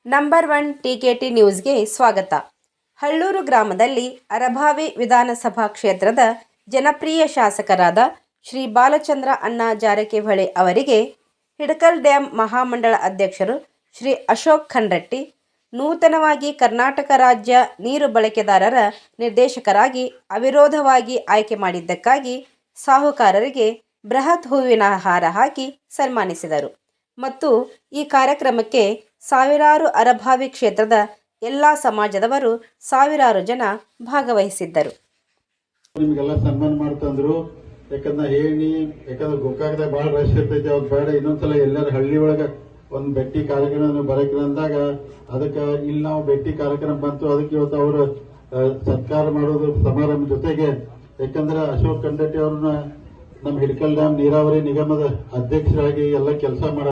Number 1 ಟಿಕೆಟಿ ನ್ಯೂಸ್ಗೆ ಸ್ವಾಗತ. ಹಳ್ಳೂರು ಗ್ರಾಮದಲ್ಲಿ ಅರಭಾವಿ ವಿಧಾನಸಭಾ ಕ್ಷೇತ್ರದ ಜನಪ್ರಿಯ ಶಾಸಕರಾದ ಶ್ರೀ ಬಾಲಚಂದ್ರ ಅಣ್ಣಾ ಜಾರಕಿಹೊಳಿ ಅವರಿಗೆ ಹಿಡಕಲ್ ಡ್ಯಾಂ ಮಹಾಮಂಡಳ ಅಧ್ಯಕ್ಷರು ಶ್ರೀ ಅಶೋಕ್ ಖಂಡ್ರೆಟ್ಟಿ ನೂತನವಾಗಿ ಕರ್ನಾಟಕ ರಾಜ್ಯ ನೀರು ಬಳಕೆದಾರರ ನಿರ್ದೇಶಕರಾಗಿ ಅವಿರೋಧವಾಗಿ ಆಯ್ಕೆ ಮಾಡಿದ್ದಕ್ಕಾಗಿ ಸಾಹುಕಾರರಿಗೆ ಬೃಹತ್ ಹೂವಿನ ಹಾರ ಹಾಕಿ ಸನ್ಮಾನಿಸಿದರು ಮತ್ತು ಈ ಕಾರ್ಯಕ್ರಮಕ್ಕೆ ಸಾವಿರಾರು ಅರಭಾವಿ ಕ್ಷೇತ್ರದ ಎಲ್ಲ ಸಮಾಜದವರು ಸಾವಿರಾರು ಜನ ಭಾಗವಹಿಸಿದ್ದರು. ನಿಮಗೆಲ್ಲ ಸನ್ಮಾನ ಮಾಡ್ತಂದ್ರು. ಯಾಕಂದ್ರೆ ಯಾಕಂದ್ರೆ ಗೋಕಾಕದಾಗ ಭಾಳ ರಶ್ ಇರ್ತೈತಿ. ಅವ್ರು ಬೇಡ ಇನ್ನೊಂದ್ಸಲ ಎಲ್ಲರ ಹಳ್ಳಿ ಒಳಗ ಒಂದು ಭೇಟಿ ಕಾರ್ಯಕ್ರಮ ಬರಕ್ರ ಅಂದಾಗ ಅದಕ್ಕೆ ಇಲ್ಲಿ ನಾವು ಭೇಟಿ ಕಾರ್ಯಕ್ರಮ ಬಂತು. ಅದಕ್ಕೆ ಇವತ್ತು ಅವರು ಸತ್ಕಾರ ಮಾಡೋದು ಸಮಾರಂಭ ಜೊತೆಗೆ, ಯಾಕಂದ್ರೆ ಅಶೋಕ್ ಖಂಡ್ರೆಟ್ಟಿ ಅವ್ರನ್ನ ನಮ್ಮ ಹಿಡಕಲ್ ಡ್ಯಾಂ ನೀರಾವರಿ ನಿಗಮದ ಅಧ್ಯಕ್ಷರಾಗಿ ಎಲ್ಲ ಕೆಲಸ ಮಾಡ